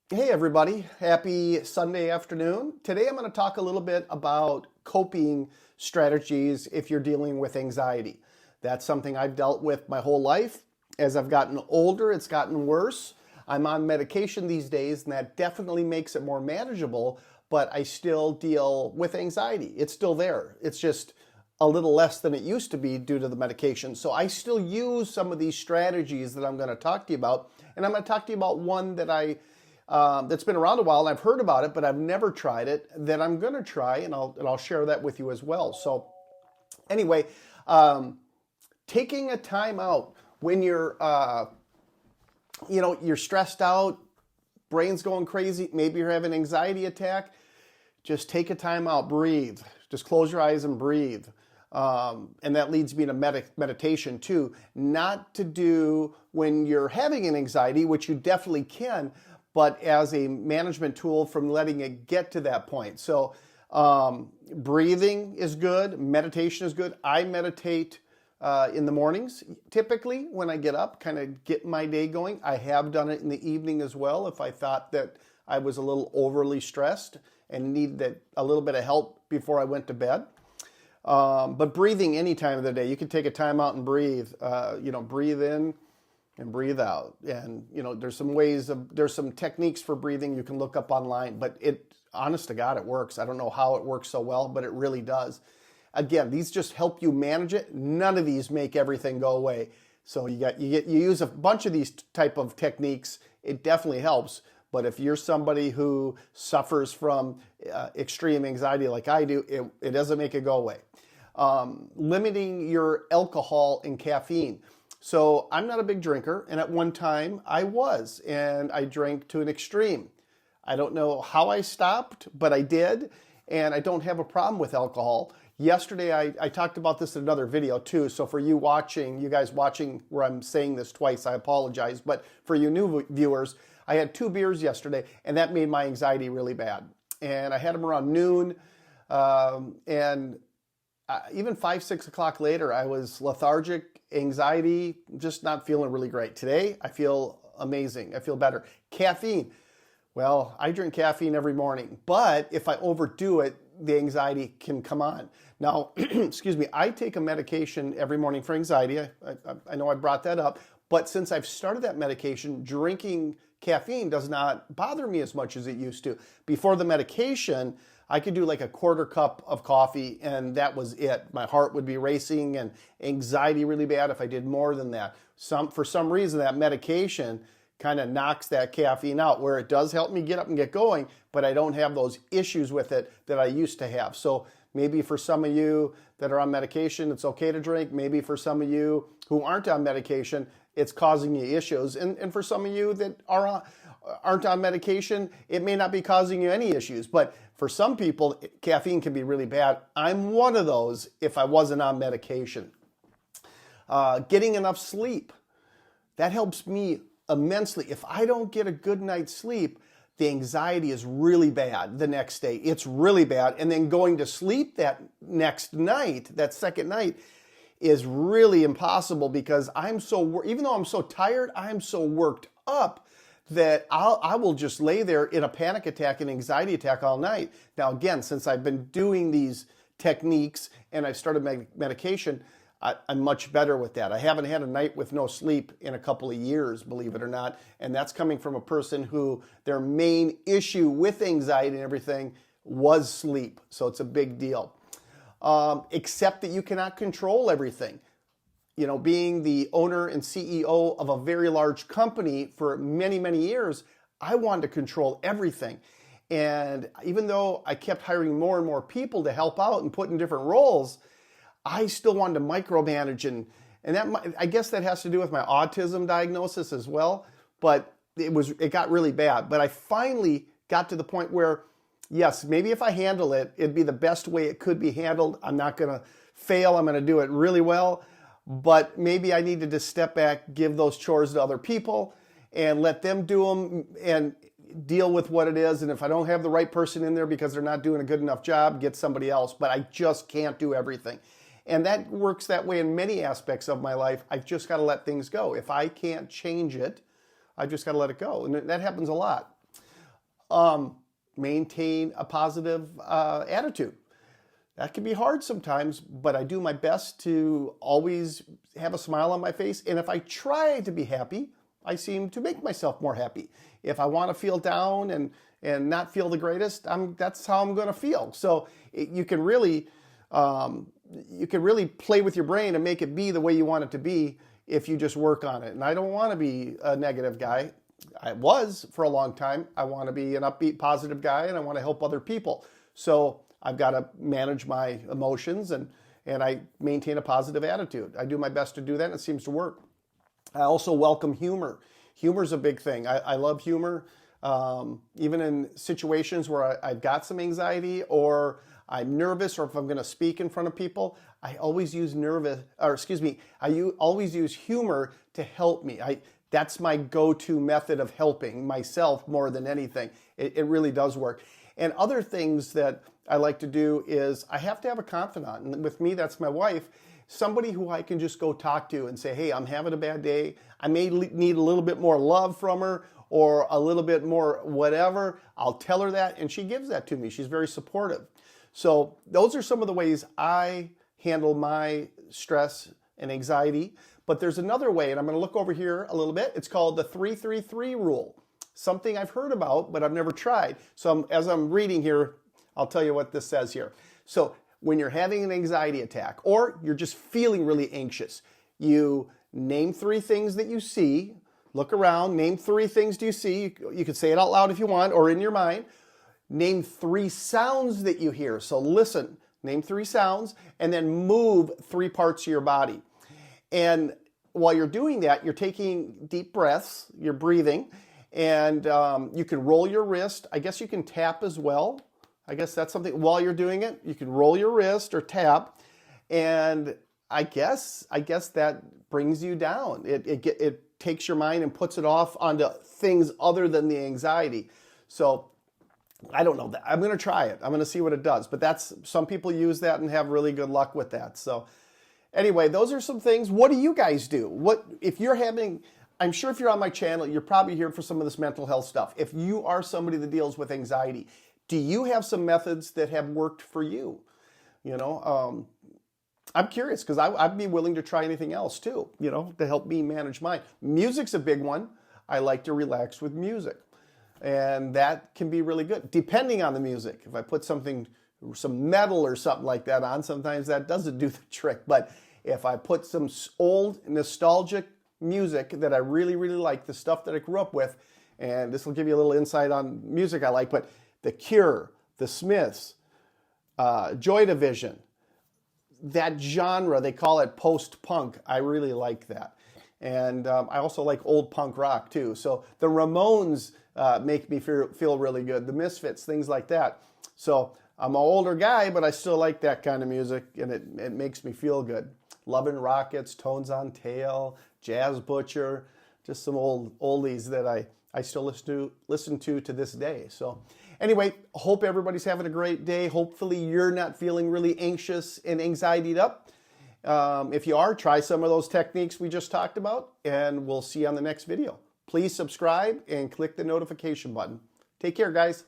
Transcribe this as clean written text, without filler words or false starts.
Hey everybody, happy Sunday afternoon. Today I'm going to talk a little bit about coping strategies if you're dealing with anxiety. That's something I've dealt with my whole life. As I've gotten older, it's gotten worse. I'm on medication these days, and that definitely makes it more manageable, but I still deal with anxiety. It's still there. It's just a little less than it used to be due to the medication. So I still use some of these strategies that I'm going to talk to you about, and I'm going to talk to you about one that that's been around a while and I've heard about it, but I've never tried it, that I'm going to try, and I'll share that with you as well. So anyway, taking a time out when you're stressed out, brain's going crazy, maybe you're having an anxiety attack, just take a time out, breathe. Just close your eyes and breathe. And that leads me to meditation too. Not to do when you're having an anxiety, which you definitely can, but as a management tool from letting it get to that point. So breathing is good, meditation is good. I meditate in the mornings, typically when I get up, kind of get my day going. I have done it in the evening as well if I thought that I was a little overly stressed and needed a little bit of help before I went to bed. But breathing any time of the day, you can take a time out and breathe. Breathe in and breathe out. And there's some techniques for breathing you can look up online, but honest to God, it works. I don't know how it works so well, but it really does. Again, these just help you manage it. None of these make everything go away. So you use a bunch of these type of techniques. It definitely helps. But if you're somebody who suffers from extreme anxiety like I do, it doesn't make it go away. Limiting your alcohol and caffeine. So I'm not a big drinker, and at one time I was, and I drank to an extreme. I don't know how I stopped, but I did, and I don't have a problem with alcohol. Yesterday I talked about this in another video too, so for you guys watching where I'm saying this twice, I apologize, but for you new viewers, I had 2 beers yesterday, and that made my anxiety really bad. And I had them around noon, and even 5, 6 o'clock later, I was lethargic, anxiety, just not feeling really great. Today, I feel amazing. I feel better. Caffeine. Well, I drink caffeine every morning, but if I overdo it, the anxiety can come on. Now, excuse me, I take a medication every morning for anxiety. I know I brought that up, but since I've started that medication, drinking caffeine does not bother me as much as it used to. Before the medication, I could do like a quarter cup of coffee and that was it. My heart would be racing and anxiety really bad if I did more than that. For some reason, that medication kind of knocks that caffeine out, where it does help me get up and get going, but I don't have those issues with it that I used to have. So maybe for some of you that are on medication, it's okay to drink. Maybe for some of you who aren't on medication, it's causing you issues. And for some of you that aren't on medication, it may not be causing you any issues. But for some people, caffeine can be really bad. I'm one of those if I wasn't on medication. Getting enough sleep, that helps me immensely. If I don't get a good night's sleep, the anxiety is really bad the next day. It's really bad. And then going to sleep that next night, that second night, is really impossible because even though I'm so tired, I'm so worked up that I will just lay there in a panic attack and anxiety attack all night. Now, again, since I've been doing these techniques and I've started medication, I'm much better with that. I haven't had a night with no sleep in a couple of years, believe it or not. And that's coming from a person who their main issue with anxiety and everything was sleep. So it's a big deal. Accept that you cannot control everything. Being the owner and CEO of a very large company for many, many years, I wanted to control everything. And even though I kept hiring more and more people to help out and put in different roles, I still wanted to micromanage, and I guess that has to do with my autism diagnosis as well, but it got really bad. But I finally got to the point where, yes, maybe if I handle it, it'd be the best way it could be handled. I'm not going to fail. I'm going to do it really well, but maybe I needed to step back, give those chores to other people, and let them do them and deal with what it is. And if I don't have the right person in there because they're not doing a good enough job, get somebody else. But I just can't do everything. And that works that way in many aspects of my life. I've just got to let things go. If I can't change it, I've just got to let it go. And that happens a lot. Maintain a positive attitude. That can be hard sometimes, but I do my best to always have a smile on my face. And if I try to be happy, I seem to make myself more happy. If I want to feel down and not feel the greatest, that's how I'm going to feel. So you can really play with your brain and make it be the way you want it to be if you just work on it. And I don't want to be a negative guy. I was for a long time. I want to be an upbeat, positive guy, and I want to help other people. So I've got to manage my emotions and I maintain a positive attitude. I do my best to do that, and it seems to work. I also welcome humor. Humor is a big thing. I love humor. Even in situations where I've got some anxiety or I'm nervous, or if I'm going to speak in front of people, I always use always use humor to help me. That's my go-to method of helping myself more than anything. It really does work. And other things that I like to do is I have to have a confidant. And with me, that's my wife, somebody who I can just go talk to and say, hey, I'm having a bad day. I may need a little bit more love from her or a little bit more whatever. I'll tell her that, and she gives that to me. She's very supportive. So those are some of the ways I handle my stress and anxiety. But there's another way, and I'm going to look over here a little bit. It's called the 3-3-3 rule. Something I've heard about, but I've never tried. So as I'm reading here, I'll tell you what this says here. So when you're having an anxiety attack or you're just feeling really anxious, you name 3 things that you see. Look around, name 3 things do you see. You can say it out loud if you want or in your mind. Name 3 sounds that you hear. So listen, name 3 sounds, and then move 3 parts of your body. And while you're doing that, you're taking deep breaths, you're breathing, and you can roll your wrist. I guess you can tap as well. I guess that's something, while you're doing it, you can roll your wrist or tap, and I guess that brings you down. It takes your mind and puts it off onto things other than the anxiety. So I don't know. I'm going to try it. I'm going to see what it does. But some people use that and have really good luck with that. So anyway, those are some things. What do you guys do? I'm sure if you're on my channel, you're probably here for some of this mental health stuff. If you are somebody that deals with anxiety, do you have some methods that have worked for you? I'm curious because I'd be willing to try anything else too, to help me manage mine. Music's a big one. I like to relax with music. And that can be really good, depending on the music. If I put some metal or something like that on, sometimes that doesn't do the trick. But if I put some old nostalgic music that I really, really like, the stuff that I grew up with, and this will give you a little insight on music I like, but The Cure, The Smiths, Joy Division, that genre, they call it post-punk. I really like that. And I also like old punk rock too. So the Ramones make me feel really good. The Misfits, things like that. So I'm an older guy, but I still like that kind of music, and it makes me feel good. Lovin' Rockets, Tones on Tail, Jazz Butcher, just some old oldies that I still listen to this day. So anyway, hope everybody's having a great day. Hopefully you're not feeling really anxious and anxietied up. If you are, try some of those techniques we just talked about, and we'll see you on the next video. Please subscribe and click the notification button. Take care, guys.